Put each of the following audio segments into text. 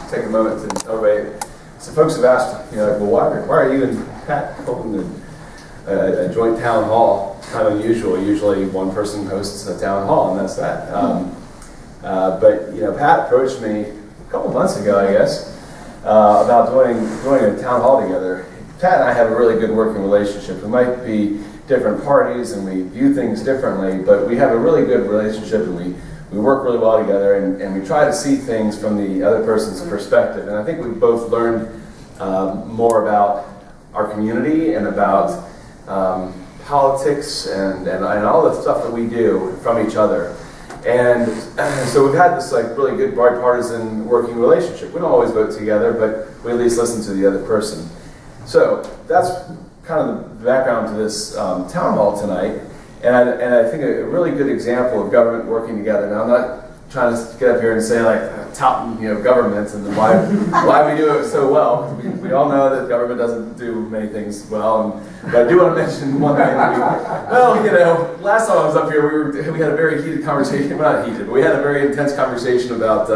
take a moment to celebrate. So folks have asked, well, why are you and Pat holding a joint town hall? Kind of unusual. Usually one person hosts a town hall, and that's that. But Pat approached me a couple months ago, I guess, about doing a town hall together. Pat and I have a really good working relationship. We might be different parties and we view things differently, but we have a really good relationship, and we work really well together, and we try to see things from the other person's perspective. And I think we've both learned more about our community and about politics and all the stuff that we do from each other. And so we've had this really good bipartisan working relationship. We don't always vote together, but we at least listen to the other person. So that's kind of the background to this town hall tonight. And I think a really good example of government working together. Now, I'm not trying to get up here and say touting government and why we do it so well. We all know that government doesn't do many things well. But I do want to mention one thing. Last time I was up here, we had a very heated conversation. Well, not heated, but we had a very intense conversation about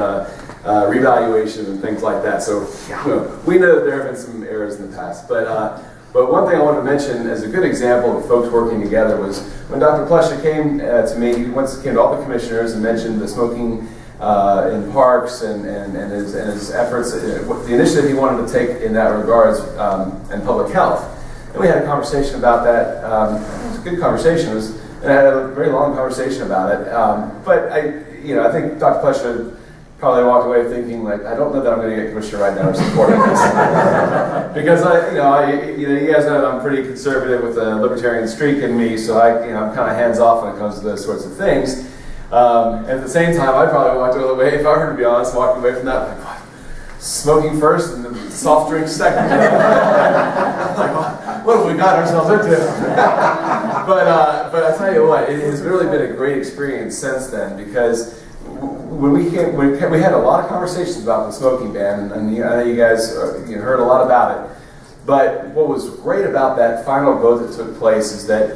revaluation and things like that. So we know that there have been some errors in the past. But one thing I wanted to mention as a good example of folks working together was when Dr. Plesha came to me. He once came to all the commissioners and mentioned the smoking in parks and his efforts, the initiative he wanted to take in that regards, and public health. And we had a conversation about that. It was a good conversation. And I had a very long conversation about it. But I think Dr. Plesha probably walked away thinking, I don't know that I'm going to get commissioner right now or supporting this. Because you guys know that I'm pretty conservative with a libertarian streak in me, so I'm kind of hands off when it comes to those sorts of things. At the same time, I probably walked away, if I were to be honest, walking away from that, smoking first and the soft drinks second. What have we got ourselves into? But I tell you what, it has really been a great experience since then, because when we had a lot of conversations about the smoking ban, and I know you guys heard a lot about it. But what was great about that final vote that took place is that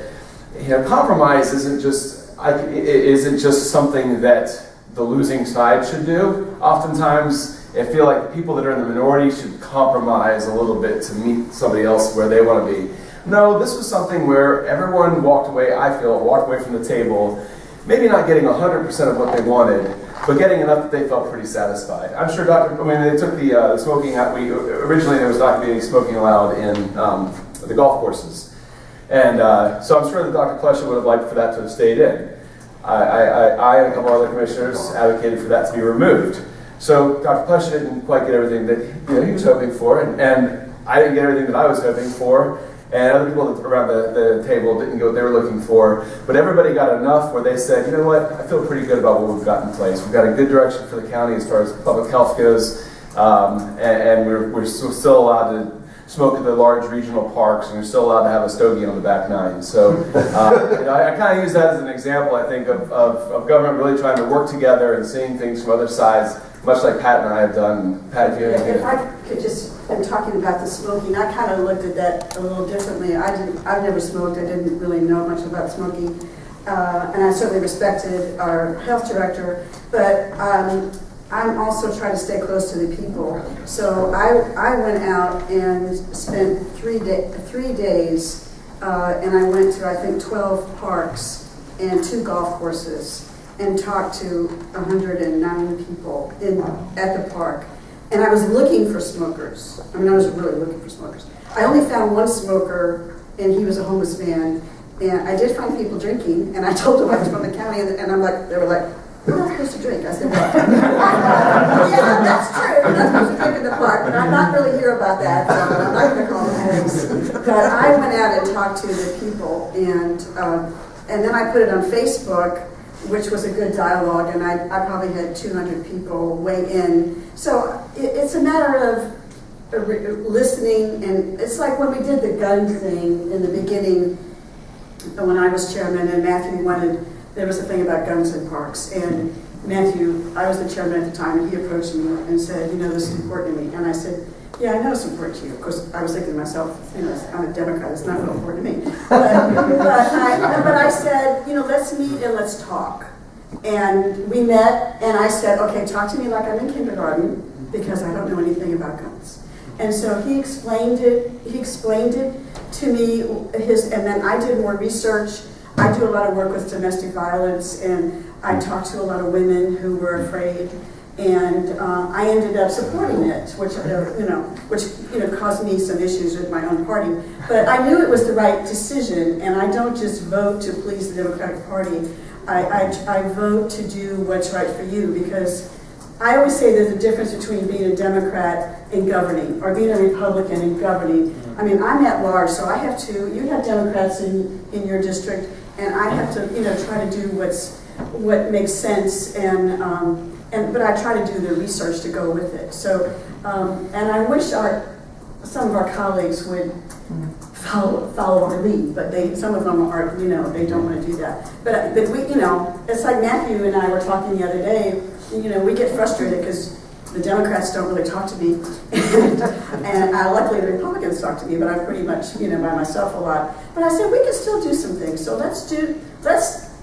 compromise isn't just something that the losing side should do. Oftentimes, I feel like the people that are in the minority should compromise a little bit to meet somebody else where they want to be. No, this was something where everyone walked away from the table, maybe not getting 100% of what they wanted, but getting enough that they felt pretty satisfied. I'm sure they took the smoking out. Originally there was not going to be any smoking allowed in the golf courses. And so I'm sure that Dr. Plesha would have liked for that to have stayed in. I and a couple other commissioners advocated for that to be removed. So Dr. Plesha didn't quite get everything that he was hoping for, and I didn't get everything that I was hoping for. And other people around the table didn't get what they were looking for. But everybody got enough where they said, you know what, I feel pretty good about what we've got in place. We've got a good direction for the county as far as public health goes. And we're still allowed to smoke at the large regional parks, and we're still allowed to have a stogie on the back nine. So I kind of use that as an example, I think, of government really trying to work together and seeing things from other sides, much like Pat and I have done. Pat, if you have anything? If I could just, in talking about the smoking, I kind of looked at that a little differently. I've never smoked. I didn't really know much about smoking. And I certainly respected our health director, but I'm also trying to stay close to the people. So I went out and spent 3 days, and I went to, I think, 12 parks and 2 golf courses, and talked to 109 people at the park. And I was looking for smokers. I was really looking for smokers. I only found one smoker, and he was a homeless man. And I did find people drinking, and I told them I was from the county, and they were like, we're not supposed to drink. I said, well, yeah, that's true. We're not supposed to drink in the park, but I'm not really here about that, so I'm not going to call the police. But I went out and talked to the people, and then I put it on Facebook, which was a good dialogue, and I probably had 200 people weigh in. So it's a matter of listening, and it's like when we did the gun thing in the beginning, when I was chairman, and Matthew there was a thing about guns in parks, and Matthew, I was the chairman at the time, and he approached me and said, this is important to me. And I said, yeah, I know it's important to you. Of course, I was thinking to myself, I'm a Democrat, it's not really important to me. But I said, let's meet and let's talk. And we met, and I said, okay, talk to me like I'm in kindergarten. because I don't know anything about guns. And so he explained it to me, and then I did more research. I do a lot of work with domestic violence, and I talked to a lot of women who were afraid, and I ended up supporting it, which caused me some issues with my own party. But I knew it was the right decision, and I don't just vote to please the Democratic Party. I vote to do what's right for you, because I always say there's a difference between being a Democrat and governing, or being a Republican and governing. I mean, I'm at large, so I have to, you have Democrats in your district, and I have to, try to do what makes sense, but I try to do the research to go with it. So, and I wish some of our colleagues would follow our lead, but some of them are, they don't want to do that. But we, it's like Matthew and I were talking the other day. We get frustrated because the Democrats don't really talk to me, and luckily the Republicans talk to me, but I'm pretty much, by myself a lot. But I said we can still do some things. So let's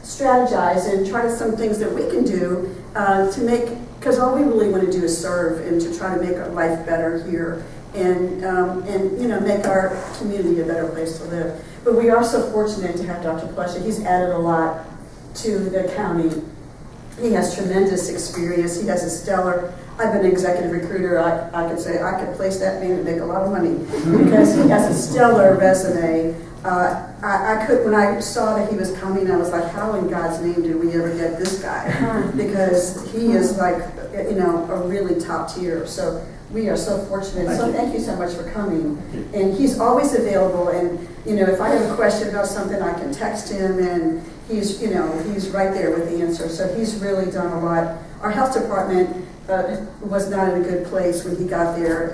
strategize and try some things that we can do to make, because all we really want to do is serve and to try to make our life better here, and make our community a better place to live. But we are so fortunate to have Dr. Plesha. He's added a lot to the county. He has tremendous experience. He has a stellar, I've been an executive recruiter. I could say I could place that man and make a lot of money because he has a stellar resume. When I saw that he was coming, I was like, how in God's name did we ever get this guy? Because he is like, a really top tier. So we are so fortunate. So thank you so much for coming. And he's always available. And, if I have a question about something, I can text him, and he's right there with the answer. So he's really done a lot. Our health department was not in a good place when he got there.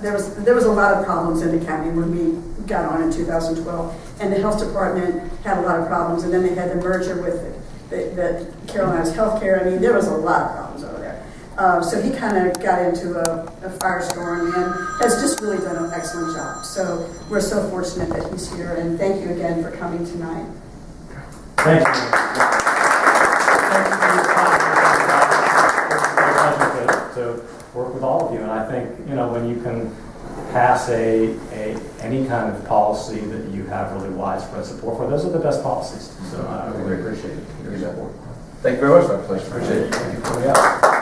There was a lot of problems in the county when we got on in 2012, and the health department had a lot of problems. And then they had the merger with the Carolinas Healthcare. I mean, there was a lot of problems over there. So he kind of got into a firestorm and has just really done an excellent job. So we're so fortunate that he's here, and thank you again for coming tonight. Thank you. Thank you for your time. It's a pleasure to work with all of you, and I think when you can pass any kind of policy that you have really widespread support for, those are the best policies. So I really appreciate it. Thank you very much, Dr. Plesha. Appreciate it. Thank you for coming out.